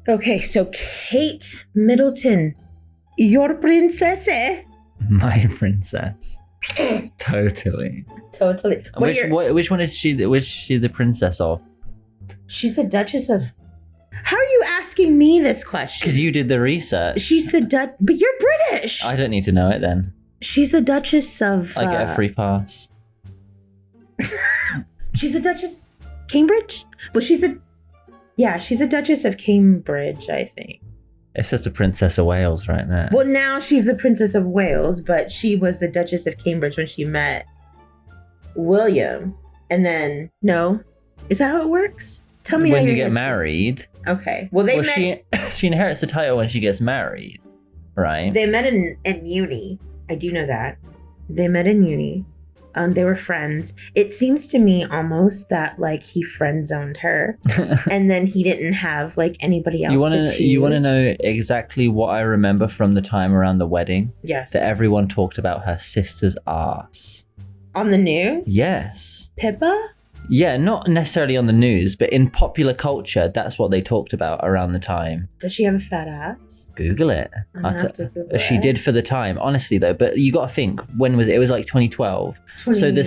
Okay, so Kate Middleton, your princess, eh? My princess. Totally. Which one is she? Which is she the princess of? She's the Duchess of... How are you asking me this question? Because you did the research. She's the but you're British. I don't need to know it then. She's the Duchess of... I get a free pass. She's a Duchess... Cambridge? Well, she's a... Yeah, she's a Duchess of Cambridge, I think. It says the Princess of Wales right there. Well, now she's the Princess of Wales, but she was the Duchess of Cambridge when she met William. And then... No? Is that how it works? Tell me when how you get married. Okay. Well, she inherits the title when she gets married, right? They met in uni. I do know that. They met in uni. They were friends. It seems to me almost that like he friend zoned her, and then he didn't have like anybody else to choose. You want to know exactly what I remember from the time around the wedding? Yes. That everyone talked about her sister's ass. On the news? Yes. Pippa? Yeah, not necessarily on the news, but in popular culture, that's what they talked about around the time. Does she have a fat ass? Google it. She did for the time, honestly though. But you got to think, when was it? It was like 2012. So the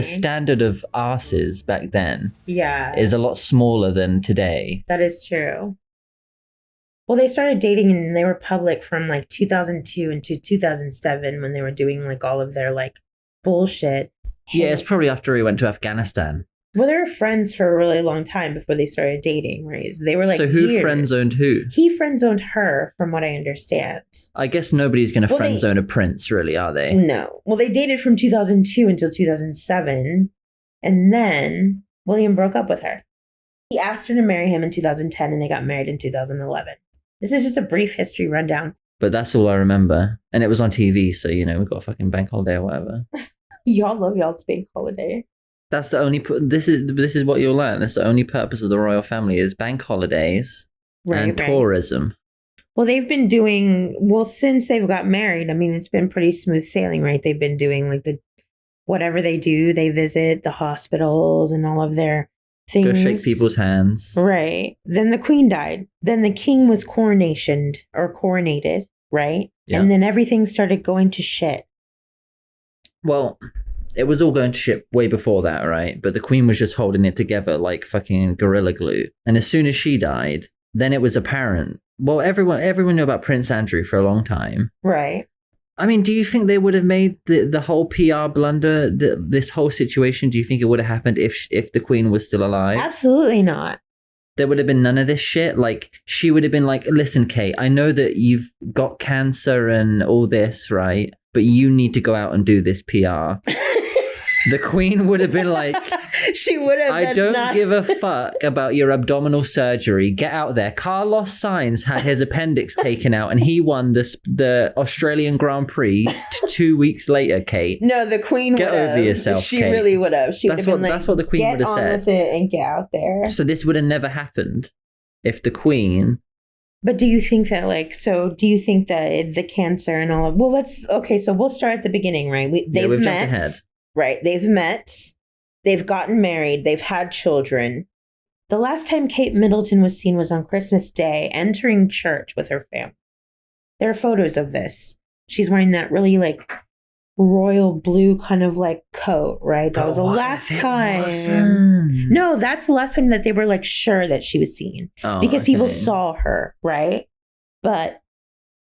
standard of asses back then, is a lot smaller than today. That is true. Well, they started dating and they were public from like 2002 into 2007 when they were doing like all of their like bullshit. Yeah, it's probably after he went to Afghanistan. Well, they were friends for a really long time before they started dating, right? They were like So who friend-zoned who? He friend-zoned her, from what I understand. I guess nobody's going to friend-zone a prince, really, are they? No. Well, they dated from 2002 until 2007, and then William broke up with her. He asked her to marry him in 2010, and they got married in 2011. This is just a brief history rundown. But that's all I remember. And it was on TV, so, you know, we got a fucking bank holiday or whatever. Y'all love y'all's bank holiday. That's the only... This is what you'll learn. That's the only purpose of the royal family is bank holidays and tourism. Well, they've been doing... Well, since they've got married, I mean, it's been pretty smooth sailing, right? They've been doing, like, whatever they do. They visit the hospitals and all of their things. Go shake people's hands. Right. Then the queen died. Then the king was coronated, right? Yeah. And then everything started going to shit. Well, it was all going to shit way before that, right? But the queen was just holding it together like fucking gorilla glue. And as soon as she died, then it was apparent. Well, everyone knew about Prince Andrew for a long time. Right. I mean, do you think they would have made the whole PR blunder, this whole situation? Do you think it would have happened if the queen was still alive? Absolutely not. There would have been none of this shit. Like, she would have been like, listen, Kate, I know that you've got cancer and all this, right? But you need to go out and do this PR. The queen would have been like, she would have. I don't give a fuck about your abdominal surgery. Get out there. Carlos Sainz had his appendix taken out and he won the Australian Grand Prix 2 weeks later, Kate. No, the queen would have. Get over yourself, She Kate. really would have. That's what the queen would have said. Get on with it and get out there. So this would have never happened if the queen... But do you think that, like, so do you think that the cancer and all of... Well, so we'll start at the beginning, right? We've jumped met. Ahead. Right. They've met. They've gotten married. They've had children. The last time Kate Middleton was seen was on Christmas Day, entering church with her family. There are photos of this. She's wearing that really, like, royal blue kind of, like, coat, right? That was the last time. No, that's the last time that they were, like, sure that she was seen. Because people saw her, right? But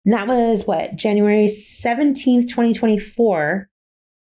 that was, January 17th, 2024.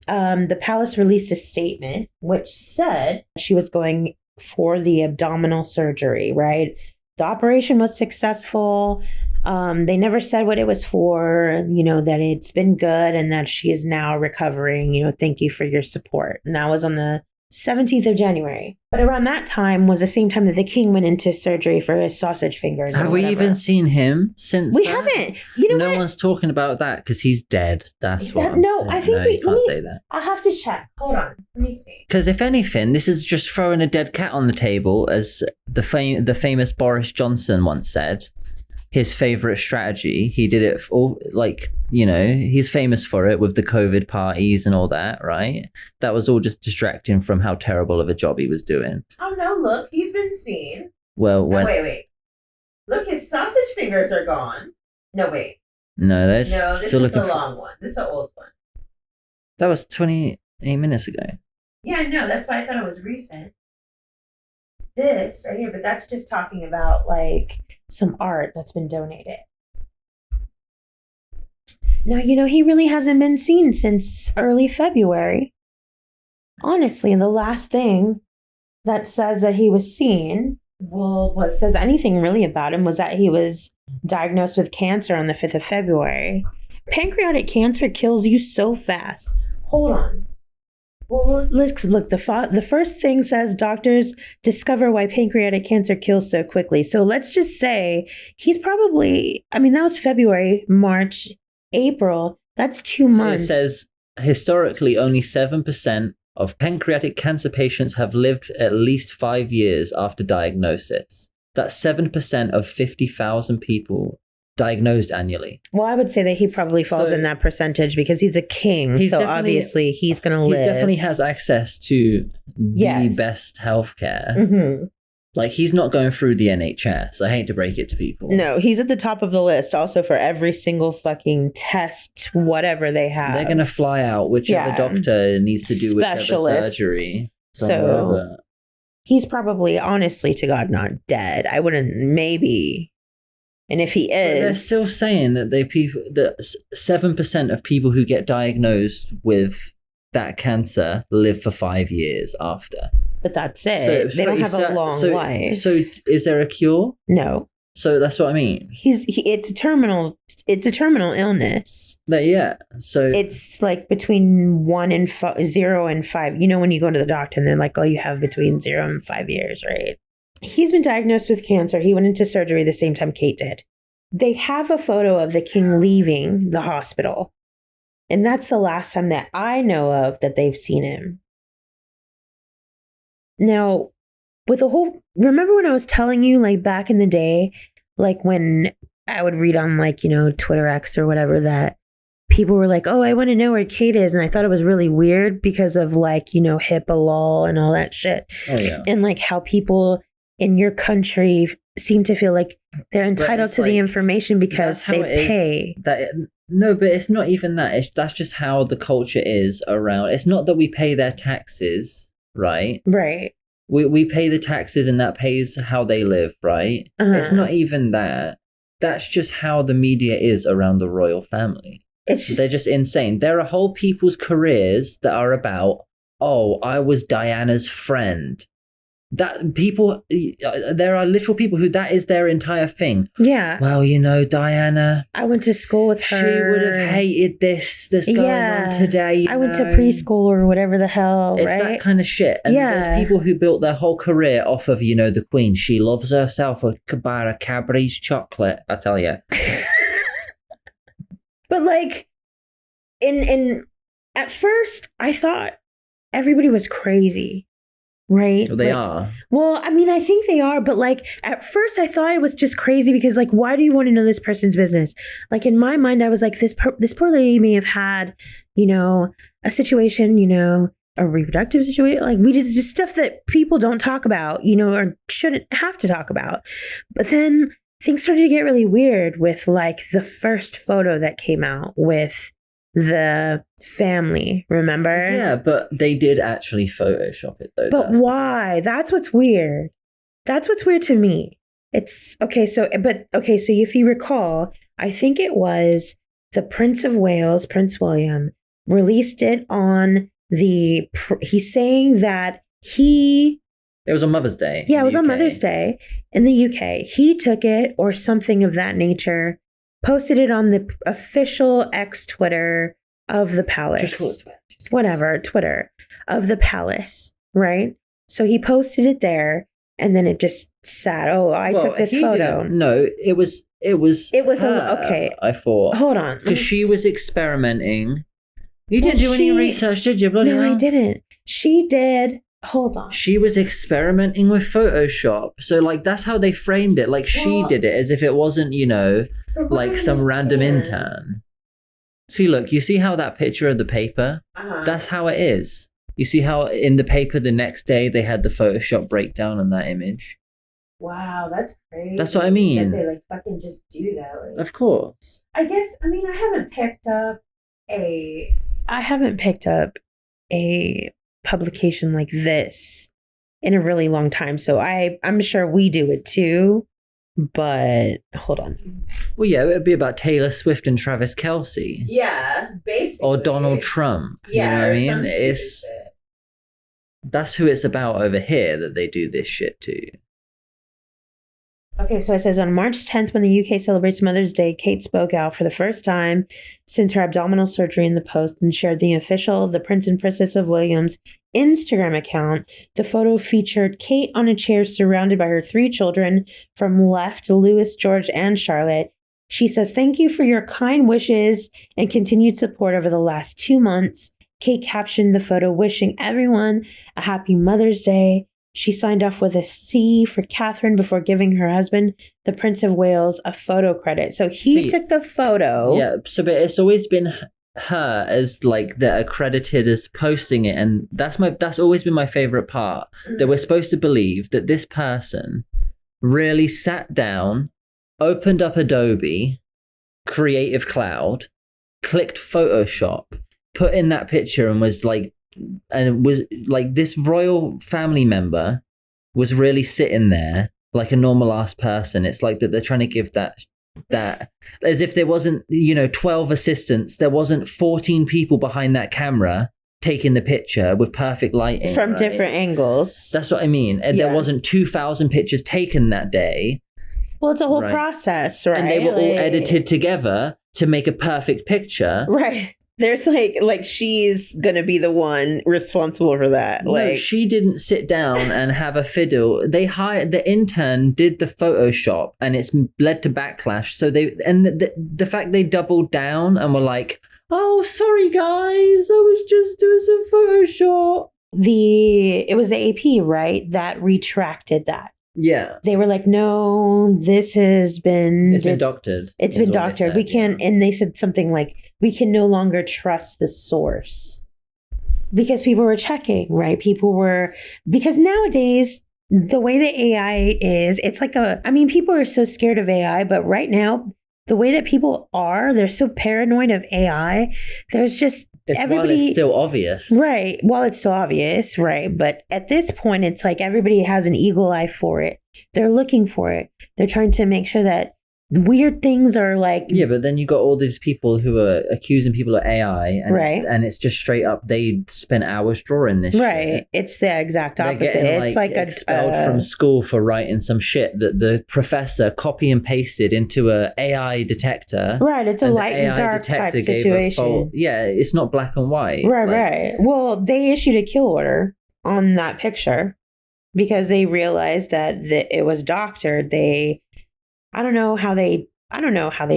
The palace released a statement which said she was going for the abdominal surgery, right? The operation was successful. They never said what it was for, that it's been good and that she is now recovering, thank you for your support. And that was on the 17th of January. But around that time was the same time that the king went into surgery for his sausage fingers. Have we even seen him since We haven't. No one's talking about that because he's dead. That's what I'm saying. I think you can't say that. I'll have to check. Hold on. Let me see. Because if anything, this is just throwing a dead cat on the table, as the famous Boris Johnson once said. His favorite strategy. He did it all, he's famous for it with the COVID parties and all that, right? That was all just distracting from how terrible of a job he was doing. Oh no, look, he's been seen. Well, wait. Look fingers are gone. No, wait. No, that's No, this still is looking the for. long one. This is the old one. That was 28 minutes ago. Yeah, I know. That's why I thought it was recent. This right here, but that's just talking about like some art that's been donated. Now, he really hasn't been seen since early February. Honestly, the last thing that says that he was seen, what says anything really about him was that he was diagnosed with cancer on the 5th of February. Pancreatic cancer kills you so fast. Hold on. Well, let's look. The first thing says doctors discover why pancreatic cancer kills so quickly. So let's just say he's probably, that was February, March, April. That's 2 months. So it says historically only 7% of pancreatic cancer patients have lived at least 5 years after diagnosis. That's 7% of 50,000 people diagnosed annually. Well, I would say that he probably falls in that percentage because he's a king. So obviously he's going to live. He definitely has access to the best healthcare. Mm-hmm. Like, he's not going through the NHS. I hate to break it to people. No, he's at the top of the list also for every single fucking test, whatever they have. They're going to fly out whichever doctor needs to do whichever surgery. So he's probably, honestly to God, not dead. I wouldn't, maybe. And if he is... But they're still saying that 7% of people who get diagnosed with that cancer live for 5 years after. But that's it. They don't have a long life. So is there a cure? No. So that's what I mean. It's a terminal illness. Yeah. So it's like between 0 and 5. When you go to the doctor and they're like, oh, you have between 0 and 5 years, right? He's been diagnosed with cancer. He went into surgery the same time Kate did. They have a photo of the king leaving the hospital. And that's the last time that I know of that they've seen him. Now, remember when I was telling you, like, back in the day, like when I would read on, like, Twitter X or whatever, that people were like, oh, I want to know where Kate is. And I thought it was really weird because of, like, HIPAA law and all that shit. Oh, yeah. And, like, how people in your country seem to feel like they're entitled to the information because they pay. No, but it's not even that. That's just how the culture is around. It's not that we pay their taxes, right? Right. We pay the taxes and that pays how they live, right? Uh-huh. It's not even that. That's just how the media is around the royal family. They're just insane. There are whole people's careers that are about, oh, I was Diana's friend. That people, there are literal people who that is their entire thing. Yeah. Well, Diana. I went to school with her. She would have hated this going on today. I went to preschool or whatever the hell, it's right? that kind of shit. And there's people who built their whole career off of, the Queen. She loves herself a bar of Cadbury's chocolate, I tell you. But like, at first, I thought everybody was crazy. Right. Well, they are. Well, I think they are. But like at first I thought it was just crazy because like, why do you want to know this person's business? Like in my mind, I was like, this poor lady may have had, a situation, a reproductive situation. Like we just stuff that people don't talk about, or shouldn't have to talk about. But then things started to get really weird with like the first photo that came out with the family, remember? Yeah, but they did actually Photoshop it though. But why? That's what's weird. That's what's weird to me. It's okay. So if you recall, I think it was the Prince of Wales, Prince William, released it on he's saying that it was on Mother's Day. Yeah, it was on Mother's Day in the UK. He took it or something of that nature, posted it on the official X Twitter of the palace. Twitter of the palace, right? So he posted it there and then it just sat. Oh, I took this photo. No, it was her, okay. I thought. Hold on. Because she was experimenting. You didn't do any research, did you? No, I didn't. She did. Hold on. She was experimenting with Photoshop. So, like, that's how they framed it. Like, she did it as if it wasn't, like some random intern. See, look, you see how that picture of the paper? Uh-huh. That's how it is. You see how in the paper the next day they had the Photoshop breakdown on that image? Wow, that's crazy. That's what I mean. That they like fucking just do that. Like, Of course. I guess. I mean, I haven't picked up a publication like this in a really long time. So I'm sure we do it too. But hold on. Well, yeah, it would be about Taylor Swift and Travis Kelce. Yeah, basically. Or Donald Trump. Yeah, you know what I mean? That's who it's about over here that they do this shit to. Okay, so it says on March 10th, when the UK celebrates Mother's Day, Kate spoke out for the first time since her abdominal surgery in the post and shared the official The Prince and Princess of Wales Instagram account. The photo featured Kate on a chair surrounded by her 3 children from left, Louis, George, and Charlotte. She says, "Thank you for your kind wishes and continued support over the last 2 months." Kate captioned the photo, wishing everyone a happy Mother's Day. She signed off with a C for Catherine before giving her husband, the Prince of Wales, a photo credit. So he took the photo. Yeah, so but it's always been her as like the accredited as posting it, and that's always been my favorite part. That we're supposed to believe that this person really sat down, opened up Adobe, Creative Cloud, clicked Photoshop, put in that picture, and was like this royal family member was really sitting there like a normal ass person. It's like that they're trying to give that as if there wasn't 12 assistants, there wasn't 14 people behind that camera taking the picture with perfect lighting from different angles. That's what I mean. And there wasn't 2,000 pictures taken that day. Well, it's a whole process, right? And they were all edited together to make a perfect picture, right? There's like she's gonna be the one responsible for that. No, she didn't sit down and have a fiddle. They hired the intern, did the Photoshop, and it's led to backlash. So the fact they doubled down and were like, "Oh, sorry guys, I was just doing some Photoshop." It was the AP, right, that retracted that. Yeah. They were like, "No, this has been... It's been doctored. It's been doctored. We can't..." And they said something like, "We can no longer trust the source." Because people were checking, right? Because nowadays, the way that AI is, it's like people are so scared of AI, but right now, the way that people are, they're so paranoid of AI. There's just while it's still obvious. Right. While it's so obvious, right. But at this point, it's like everybody has an eagle eye for it. They're looking for it. They're trying to make sure that weird things are like... Yeah, but then you got all these people who are accusing people of AI, and right. It's just straight up, they spent hours drawing this right. shit. It's the exact opposite. They're getting, it's like expelled from school for writing some shit that the professor copy and pasted into a AI detector. Right, it's a light and dark type situation. Yeah, it's not black and white. Right, right. Well, they issued a kill order on that picture because they realized that it was doctored. I don't know how they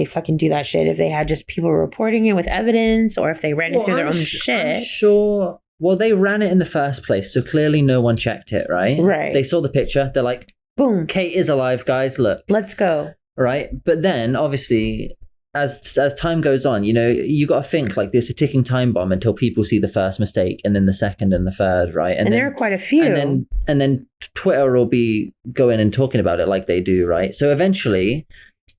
fucking do that shit. If they had just people reporting it with evidence, or if they ran it through their own shit. I'm sure. Well, they ran it in the first place, so clearly no one checked it, right? Right. They saw the picture. They're like, "Boom, Kate is alive, guys. Look, let's go." Right. But then, obviously, as time goes on, you got to think like there's a ticking time bomb until people see the first mistake, and then the second and the third, right? And there are quite a few. And then Twitter will be going and talking about it like they do, right? So eventually,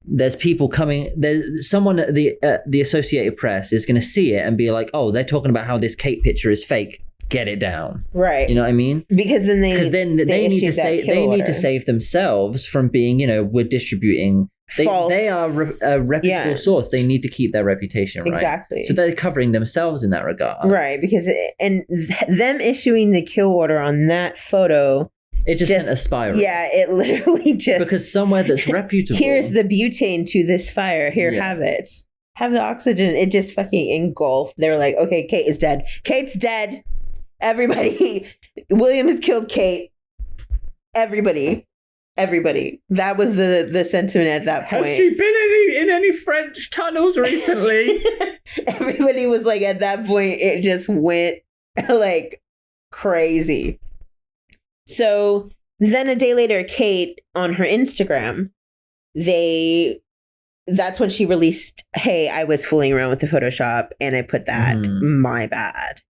there's people coming. There's someone at the Associated Press is going to see it and be like, "Oh, they're talking about how this Kate picture is fake. Get it down." Right. You know what I mean? Because then they need to save themselves from being, we're distributing. False. They are a reputable source. They need to keep their reputation, right? Exactly. So they're covering themselves in that regard. Right. Because them issuing the kill order on that photo, it just sent a spiral. Yeah, it literally just... Because somewhere that's reputable... Here's the butane to this fire. Here, have it. Have the oxygen. It just fucking engulfed. They were like, "Okay, Kate is dead. Kate's dead. Everybody. William has killed Kate. Everybody. That was the sentiment at that point. Has she been in any French tunnels recently?" Everybody was like, at that point, it just went like crazy. So then a day later, Kate on her Instagram, that's when she released, "Hey, I was fooling around with the Photoshop and I put that, my bad."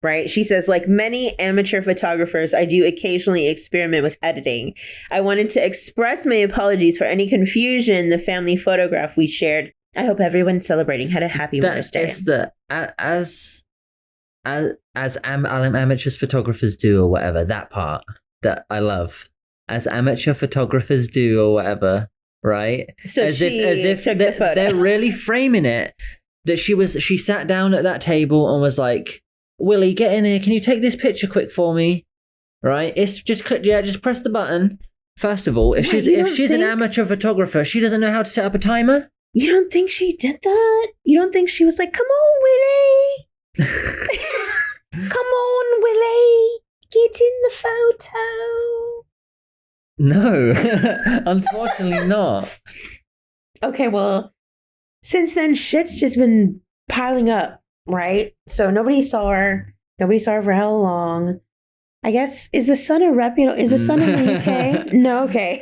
right? She says, like many amateur photographers, I do occasionally experiment with editing. I wanted to express my apologies for any confusion in the family photograph we shared. I hope everyone celebrating had a happy Mother's Day. It's the as amateurs photographers do or whatever, that part that I love. As amateur photographers do or whatever, right? So as if took the photo. They're really framing it that she sat down at that table and was like, Willie, get in here. Can you take this picture quick for me? Right? It's just click. Yeah, just press the button. First of all, if she's an amateur photographer, she doesn't know how to set up a timer. You don't think she did that? You don't think she was like, come on, Willie? Come on, Willie. Get in the photo. No, unfortunately not. Okay, well, since then, shit's just been piling up, right? So nobody saw her. Nobody saw her for how long? I guess, is the Sun a reputable? Is the Sun in the UK? No, okay.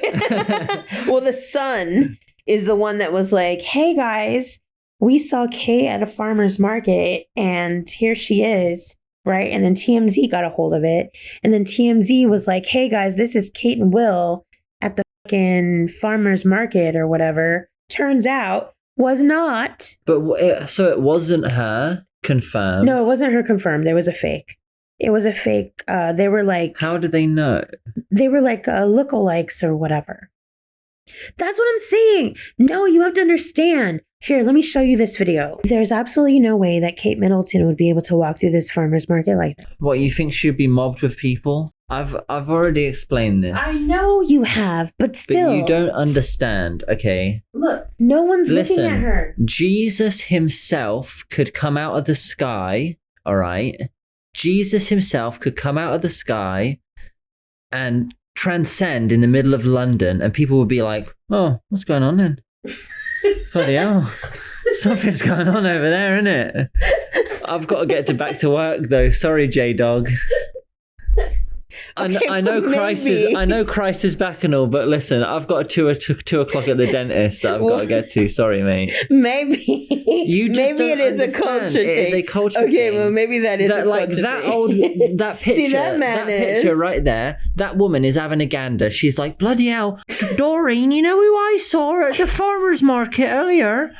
Well, the Sun is the one that was like, hey guys, we saw Kate at a farmer's market and here she is, right? And then TMZ got a hold of it. And then TMZ was like, hey guys, this is Kate and Will at the fucking farmer's market or whatever. Turns out was not. But so it wasn't her confirmed? No, it wasn't her confirmed. There was a fake. It was a fake. They were like... How did they know? They were like lookalikes or whatever. That's what I'm saying. No, you have to understand. Here, let me show you this video. There's absolutely no way that Kate Middleton would be able to walk through this farmer's market like that. What, you think she'd be mobbed with people? I've already explained this. I know you have, but still. But you don't understand, okay? Look, no one's looking at her. Jesus himself could come out of the sky, all right? Jesus himself could come out of the sky and transcend in the middle of London, and people would be like, oh, what's going on then? Bloody hell. Something's going on over there, isn't it? I've got to get back to work though. Sorry, J-Dog. Okay, I know Christ is back and all, but listen, I've got a 2 o'clock at the dentist that I've got to get to. Sorry, mate. Maybe it is a culture thing. It is a culture thing. Okay, well, maybe that is a culture thing. That picture, see, that picture right there, that woman is having a gander. She's like, bloody hell, Doreen, you know who I saw at the farmer's market earlier?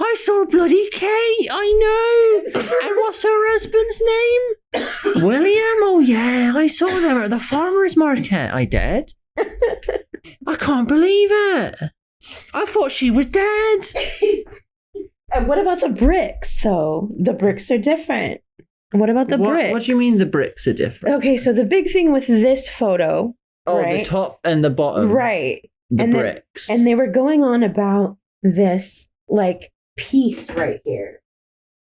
I saw bloody Kate, I know. And what's her husband's name? William? Oh yeah, I saw them at the farmer's market. I did. I can't believe it. I thought she was dead. And what about the bricks, though? The bricks are different. What about the bricks? What do you mean the bricks are different? Okay, so the big thing with this photo, right? The top and the bottom. Right. The bricks. And they were going on about this, like, piece right here,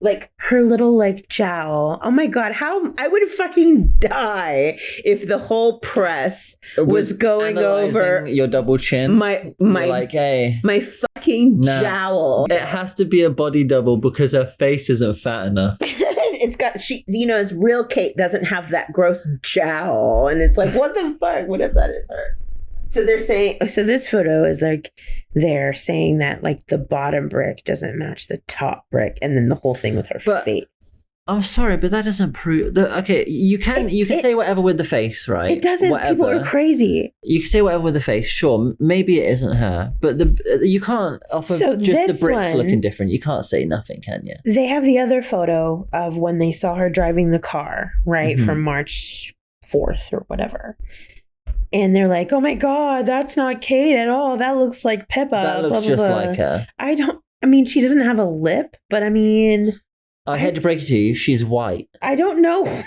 like her little like jowl. Oh my god, how I would fucking die if the whole press was going over your double chin. My like, hey, my fucking jowl. It has to be a body double because her face isn't fat enough. It's got it's real Kate doesn't have that gross jowl, and it's like, what the fuck? What if that is her? So they're saying, so this photo is like, they're saying that like the bottom brick doesn't match the top brick, and then the whole thing with her face. I'm sorry, but that doesn't prove that. Okay, you can say whatever with the face, right? It doesn't. Whatever. People are crazy. You can say whatever with the face, sure. Maybe it isn't her, but you can't off of just the bricks looking different. You can't say nothing, can you? They have the other photo of when they saw her driving the car, right, from March 4th or whatever. And they're like, oh my god, that's not Kate at all. That looks like Pippa. That looks just like her. I mean, she doesn't have a lip, but I mean... I hate to break it to you, she's white. I don't know.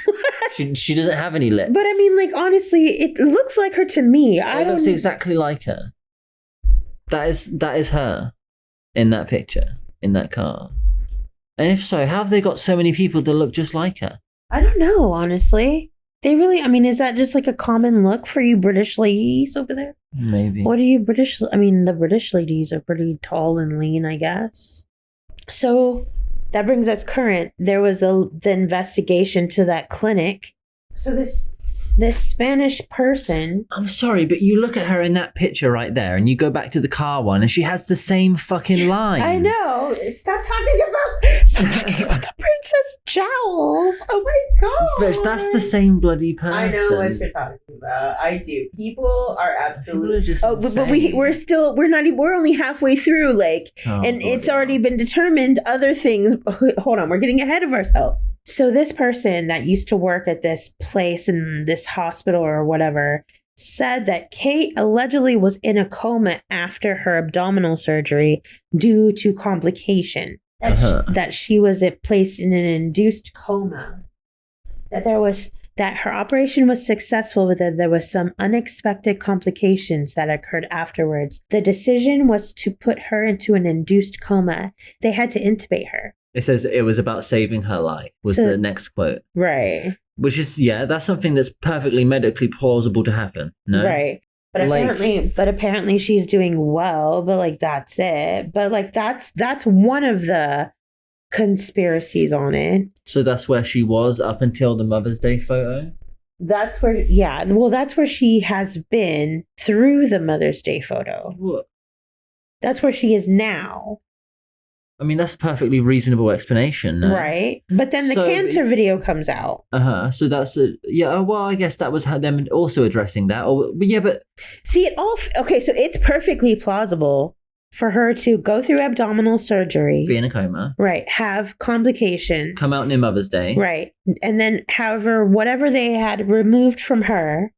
she doesn't have any lips. But I mean, like, honestly, it looks like her to me. It looks exactly like her. That is her in that picture, in that car. And if so, how have they got so many people that look just like her? I don't know, honestly. They really, I mean, is that just like a common look for you British ladies over there? Maybe. What are you British? I mean, the British ladies are pretty tall and lean, I guess. So that brings us current. There was the investigation to that clinic. So this this Spanish person. I'm sorry, but you look at her in that picture right there, and you go back to the car one, and she has the same fucking line. I know. Stop talking about the princess jowls. Oh my god. But that's the same bloody person. I know what you're talking about. I do. People are absolutely. Just but we're only halfway through, like, and it's already been determined other things. Hold on, we're getting ahead of ourselves. So this person that used to work at this place in this hospital or whatever said that Kate allegedly was in a coma after her abdominal surgery due to complication. That she was placed in an induced coma. That her operation was successful, but that there was some unexpected complications that occurred afterwards. The decision was to put her into an induced coma. They had to intubate her. It says it was about saving her life, was the next quote. Right. Which is, that's something that's perfectly medically plausible to happen. No? Right. But apparently she's doing well, but like that's it. But like that's one of the conspiracies on it. So that's where she was up until the Mother's Day photo? That's where, that's where she has been through the Mother's Day photo. What? That's where she is now. I mean, that's a perfectly reasonable explanation. No? Right. But then the cancer video comes out. So that's I guess that was them also addressing that. See, okay, so it's perfectly plausible for her to go through abdominal surgery. Be in a coma. Right. Have complications. Come out near Mother's Day. Right. And then, however, whatever they had removed from her,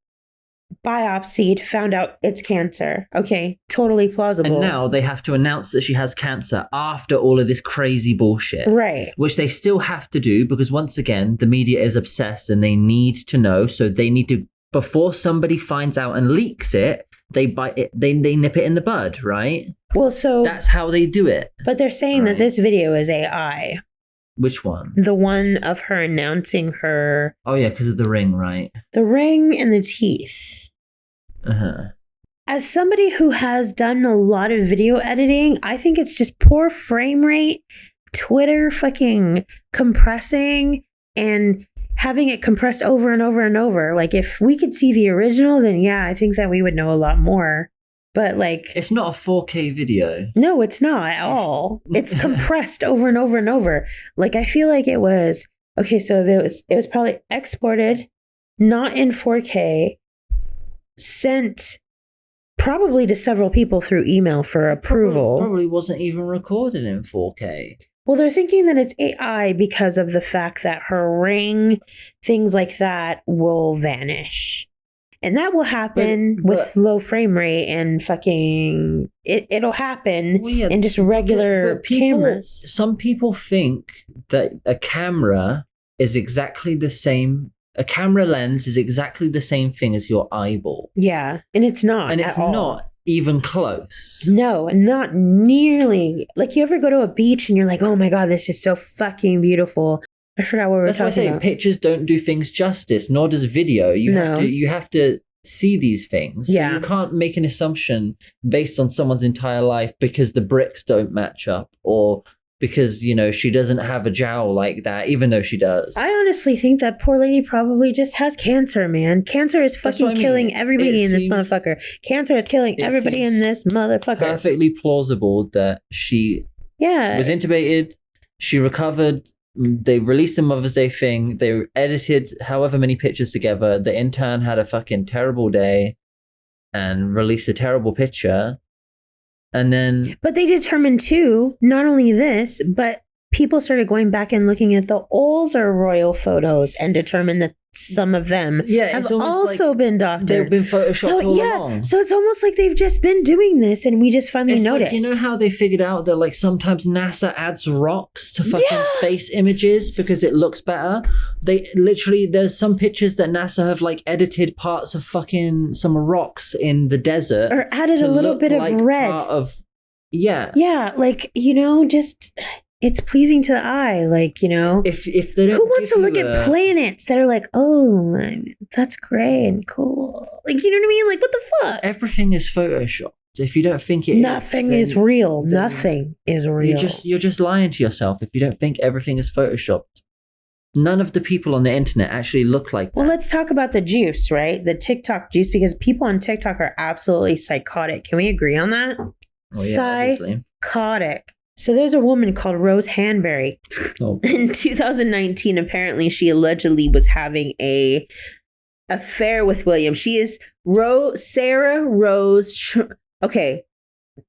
biopsied, found out it's cancer. Okay, totally plausible. And now they have to announce that she has cancer after all of this crazy bullshit. Right. Which they still have to do because, once again, the media is obsessed and they need to know. So they need to, before somebody finds out and leaks it, they bite it, they nip it in the bud, right? Well, so that's how they do it. But they're saying that this video is AI. Which one? The one of her announcing her... Oh, yeah, because of the ring, right? The ring and the teeth. As somebody who has done a lot of video editing, I think it's just poor frame rate, Twitter fucking compressing, and having it compressed over and over and over. Like, if we could see the original, then yeah, I think that we would know a lot more. But like, it's not a 4K video. No, it's not at all. It's compressed over and over and over. Like, I feel like it was okay. So it was probably exported, not in 4K, sent probably to several people through email for approval. Probably wasn't even recorded in 4K. Well, they're thinking that it's AI because of the fact that her ring, things like that, will vanish. And that will happen with low frame rate and fucking... It'll happen in just regular cameras. Some people think that a camera is exactly the same... A camera lens is exactly the same thing as your eyeball. Yeah, and it's not. And it's not even close. No, not nearly. Like, you ever go to a beach and you're like, oh my God, this is so fucking beautiful. I forgot what we were talking about. That's why I say pictures don't do things justice, nor does video. You have to see these things. Yeah. So you can't make an assumption based on someone's entire life because the bricks don't match up or because, she doesn't have a jowl like that, even though she does. I honestly think that poor lady probably just has cancer, man. Cancer is fucking killing everybody in this motherfucker. Cancer is killing everybody in this motherfucker. Perfectly plausible that she was intubated, she recovered. They released the Mother's Day thing. They edited however many pictures together. The intern had a fucking terrible day and released a terrible picture. And then... But they determined too, not only this, but people started going back and looking at the older royal photos and determined that some of them have also been doctored. They've been photoshopped all along. So it's almost like they've just been doing this and we just finally noticed. Like, you know how they figured out that like sometimes NASA adds rocks to fucking space images because it looks better? They literally, there's some pictures that NASA have like edited parts of fucking some rocks in the desert. Or added a little bit of red. Yeah, like, just... It's pleasing to the eye, like, If they don't, who wants to look at planets that are like, oh, that's great and cool, like, you know what I mean? Like, what the fuck? Everything is photoshopped. If you don't think nothing is real. Nothing is real. You're just lying to yourself if you don't think everything is photoshopped. none of the people on the internet actually look like that. Well, let's talk about the juice, right? The TikTok juice, because people on TikTok are absolutely psychotic. Can we agree on that? Well, yeah, obviously. Psychotic. So there's a woman called Rose Hanbury. Oh. In 2019, apparently she allegedly was having a affair with William. She is Sarah Rose. Okay,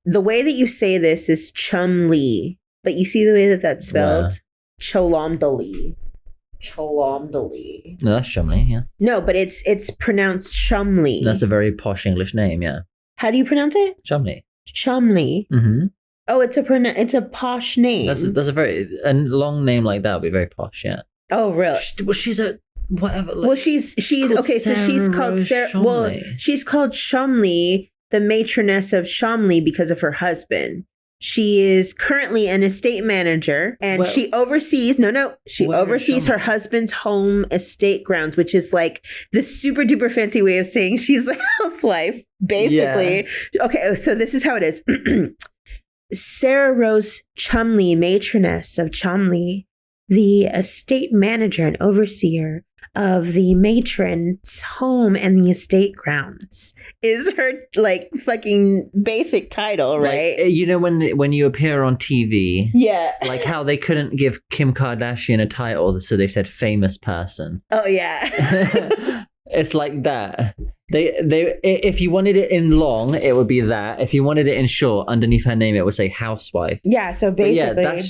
the way that you say this is Chumley, but you see the way that that's spelled? Yeah. Cholomdali. No, that's Shumley, yeah. No, but it's pronounced Shumley. That's a very posh English name, yeah. How do you pronounce it? Shumley. Chumley. Mm-hmm. Oh, it's a posh name. That's a long name like that would be very posh, yeah. Oh, really? Well, she's a whatever. Like, well, she's okay. So she's called Sarah. Well, she's called Shumley, the matroness of Shumley, because of her husband. She is currently an estate manager, and she oversees. She oversees her husband's home estate grounds, which is like the super duper fancy way of saying she's a housewife, basically. Yeah. Okay, so this is how it is. Sarah Rose Chumley, matroness of Chumley, the estate manager and overseer of the matron's home and the estate grounds, is her like fucking basic title, right? Like, you know when you appear on TV, yeah, like how they couldn't give Kim Kardashian a title, so they said famous person. Oh yeah. It's like that. They if you wanted it in long, it would be that. If you wanted it in short, underneath her name, it would say housewife. Yeah. So basically,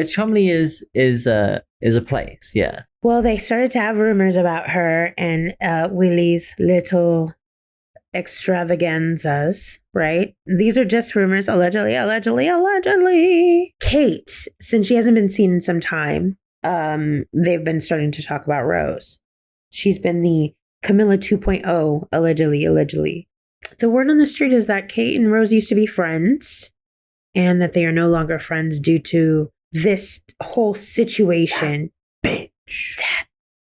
Chumley is a place. Yeah. Well, they started to have rumors about her and Willie's little extravaganzas, right? These are just rumors, allegedly. Kate, since she hasn't been seen in some time, they've been starting to talk about Rose. She's been the Camilla 2.0, allegedly. The word on the street is that Kate and Rose used to be friends and that they are no longer friends due to this whole situation. That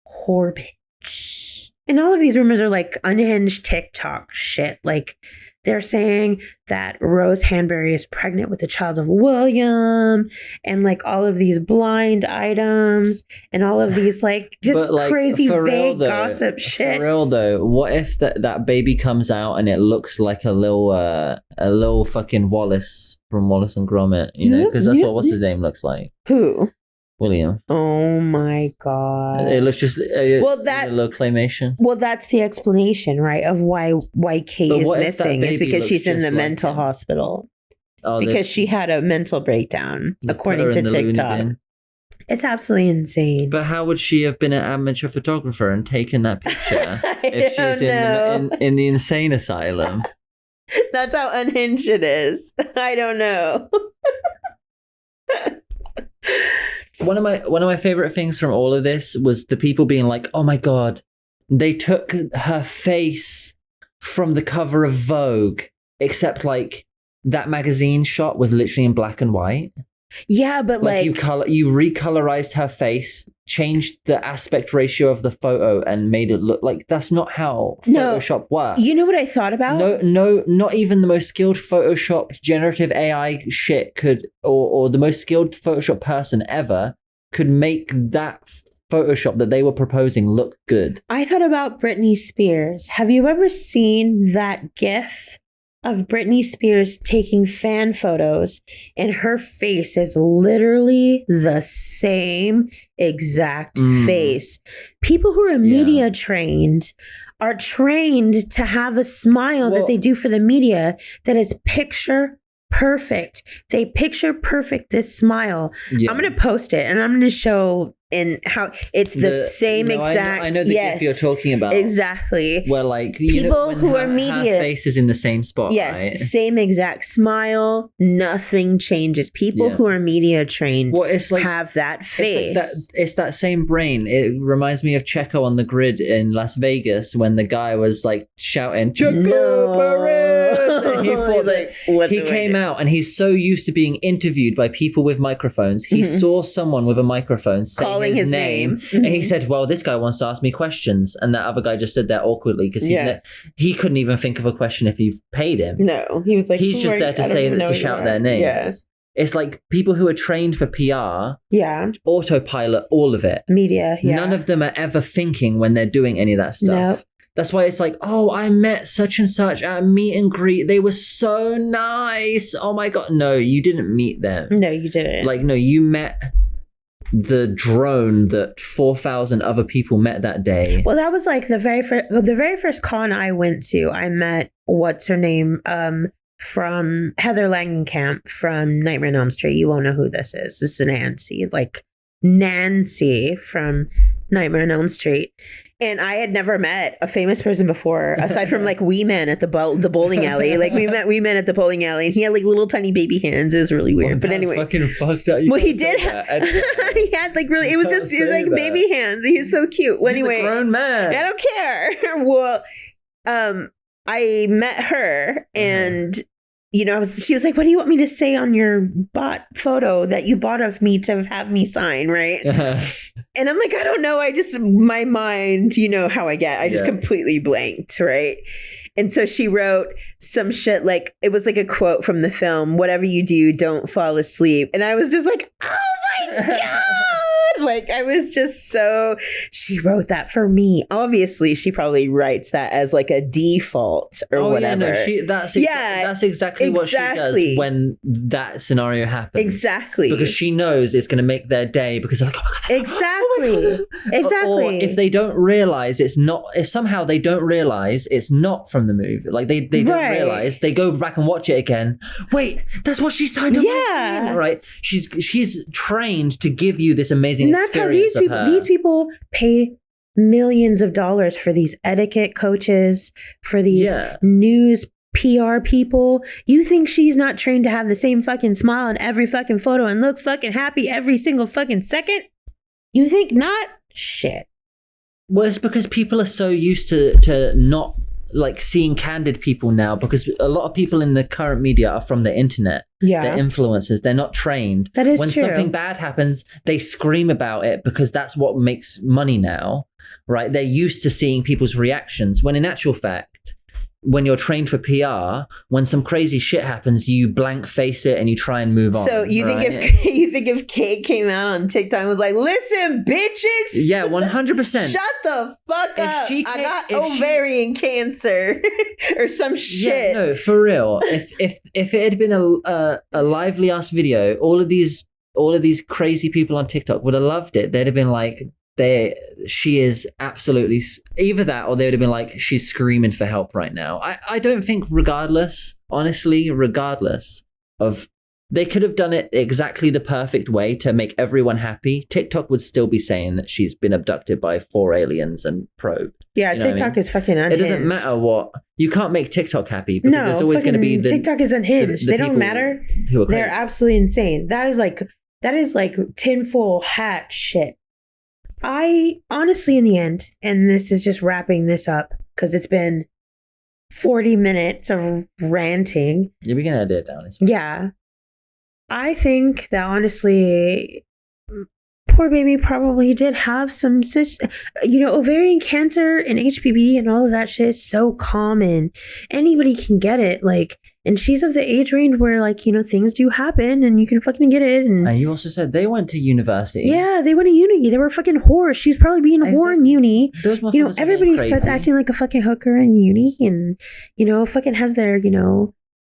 whore bitch. And all of these rumors are like unhinged TikTok shit. Like they're saying that Rose Hanbury is pregnant with the child of William, and like all of these blind items and all of these like just crazy vague gossip shit. For real though, what if that baby comes out and it looks like a little fucking Wallace from Wallace and Gromit, you know? Because that's what's his name looks like. Who? William. Oh my god! It looks just a little claymation. Well, that's the explanation, right? Of why Kate is missing is because she's in the mental hospital because she had a mental breakdown, according to TikTok. It's absolutely insane. But how would she have been an amateur photographer and taken that picture if she's in the insane asylum? That's how unhinged it is. I don't know. One of my favorite things from all of this was the people being like, "Oh my god, they took her face from the cover of Vogue," except like that magazine shot was literally in black and white. Yeah, but like you recolorized her face, changed the aspect ratio of the photo, and made it look like that's not how Photoshop works. You know what I thought about? No, not even the most skilled Photoshop generative AI shit could, or the most skilled Photoshop person ever could make that Photoshop that they were proposing look good. I thought about Britney Spears. Have you ever seen that GIF of Britney Spears taking fan photos and her face is literally the same exact face? People who are media trained are trained to have a smile that they do for the media that is picture perfect. They picture perfect this smile. Yeah. I'm going to post it and I'm going to show in how it's the same exact. I know the GIF you're talking about. Exactly. Where like people who are media, her face is in the same spot. Yes, right? Same exact smile. Nothing changes. People who are media trained have that face. It's that same brain. It reminds me of Checo on the grid in Las Vegas when the guy was like shouting Checo Perez. And he thought that he came out and he's so used to being interviewed by people with microphones. He saw someone with a microphone saying his name. And he said, well, this guy wants to ask me questions, and that other guy just stood there awkwardly because he couldn't even think of a question if you paid him. No, he was like, he's just there to shout their names. It's like people who are trained for PR, Yeah. autopilot all of it. Media. Yeah. None of them are ever thinking when they're doing any of that stuff. Nope. That's why it's like, oh, I met such and such at a meet and greet. They were so nice. Oh my God. No, you didn't meet them. No, you didn't. Like, no, you met the drone that 4,000 other people met that day. Well, that was like the very first con I went to. I met what's her name from Heather Langenkamp from Nightmare on Elm Street. You won't know who this is. This is Nancy, like Nancy from Nightmare on Elm Street. And I had never met a famous person before, aside from like wee men at the bowling alley. Like we met wee men at the bowling alley, and he had like little tiny baby hands. It was really weird. But anyway, fucking fucked up. Well, he did. He had like really. It was like baby hands. He's so cute. Well, anyway, he's a grown man. I don't care. Well, I met her, and she was like, "What do you want me to say on your bot photo that you bought of me to have me sign?" Right. And I'm like, I don't know. My mind, you know how I get. I just completely blanked. Right. And so she wrote some shit like, it was like a quote from the film, "Whatever you do, don't fall asleep." And I was just like, oh my God. Like, I was just she wrote that for me. Obviously, she probably writes that as like a default or whatever. Yeah, no, that's exactly what she does when that scenario happens. Exactly. Because she knows it's going to make their day because they're like, oh my God. Exactly. Exactly. Or if they don't realize it's not, if somehow they don't realize it's not from the movie, like they don't realize, they go back and watch it again. Wait, that's what she signed up with. Yeah. Right. She's trained to give you this amazing. And that's how these people pay millions of dollars for these etiquette coaches, for these news PR people. You think she's not trained to have the same fucking smile in every fucking photo and look fucking happy every single fucking second? You think not? Shit. Well, it's because people are so used to not like seeing candid people now, because a lot of people in the current media are from the internet. Yeah. They're influencers. They're not trained. That is when true. Something bad happens, they scream about it because that's what makes money now, right? They're used to seeing people's reactions, when in actual fact, when you're trained for PR, when some crazy shit happens, you blank face it and you try and move on. So you think if Kate came out on TikTok and was like, "Listen, bitches." Yeah, 100%. Shut the fuck up. I got ovarian cancer or some shit. Yeah, no, for real. If it had been a lively ass video, all of these crazy people on TikTok would have loved it. They'd have been like, she is absolutely either that, or they would have been like, she's screaming for help right now. I don't think regardless of, they could have done it exactly the perfect way to make everyone happy. TikTok would still be saying that she's been abducted by 4 aliens and probed. Yeah, TikTok is fucking unhinged. It doesn't matter what, you can't make TikTok happy because there's always going to be TikTok is unhinged. They don't matter. They're absolutely insane. That is like tinfoil hat shit. I honestly, in the end, and this is just wrapping this up because it's been 40 minutes of ranting. Yeah, we can edit it down. Yeah. I think that honestly, poor baby probably did have some such, ovarian cancer and HPV and all of that shit is so common. Anybody can get it. Like, and she's of the age range where, like, things do happen and you can fucking get it. And you also said they went to university. Yeah, they went to uni. They were fucking whores. She was probably being a whore in uni. Everybody starts acting like a fucking hooker in uni and, fucking has their,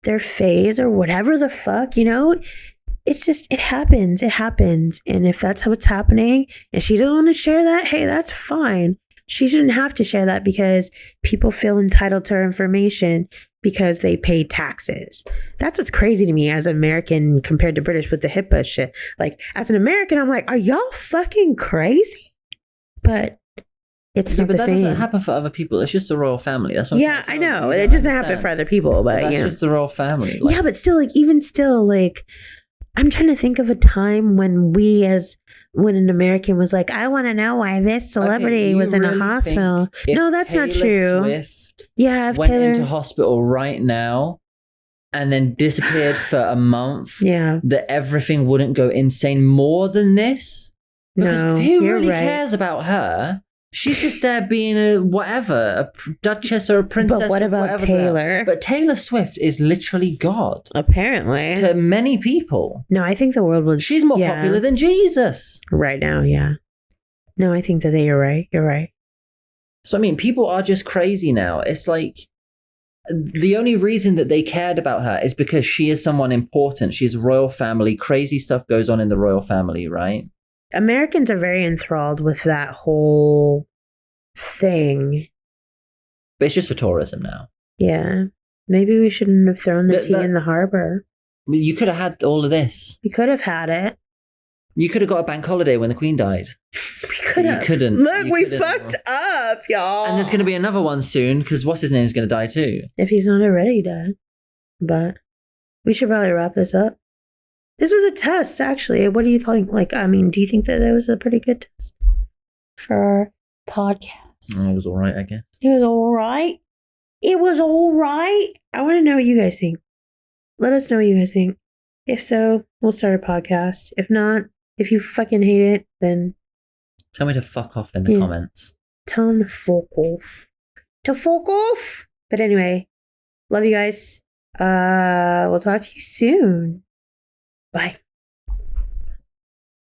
their phase or whatever the fuck, It's just, it happens. And if that's how it's happening and she doesn't want to share that, hey, that's fine. She shouldn't have to share that because people feel entitled to her information because they pay taxes. That's what's crazy to me as an American compared to British with the HIPAA shit. Like, as an American, I'm like, are y'all fucking crazy? But it's not the same. But that doesn't happen for other people. It's just the royal family. That's what I know. It doesn't happen for other people, but that's just the royal family. Yeah, but still, even still, I'm trying to think of a time when an American was like, I want to know why this celebrity was in a hospital. No, that's not true. Swift went into hospital right now and then disappeared for a month. Yeah. That everything wouldn't go insane more than this. Because who really cares about her? She's just there being a whatever, a duchess or a princess. But what about Taylor? But Taylor Swift is literally God. Apparently. To many people. No, I think the world would... She's more popular than Jesus. Right now, yeah. No, I think that you're right. You're right. So, I mean, people are just crazy now. It's like... The only reason that they cared about her is because she is someone important. She's royal family. Crazy stuff goes on in the royal family, right? Americans are very enthralled with that whole thing. But it's just for tourism now. Yeah. Maybe we shouldn't have thrown the tea in the harbor. You could have had all of this. We could have had it. You could have got a bank holiday when the Queen died. We could have. You couldn't. Look, we fucked up, y'all. And there's going to be another one soon, because what's his name's going to die too. If he's not already dead. But we should probably wrap this up. This was a test, actually. What do you think? Like, I mean, do you think that was a pretty good test for our podcast? It was all right, I guess. It was all right. It was all right. I want to know what you guys think. Let us know what you guys think. If so, we'll start a podcast. If not, if you fucking hate it, then... Tell me to fuck off in the comments. Tell them to fuck off. To fuck off! But anyway, love you guys. We'll talk to you soon. Bye.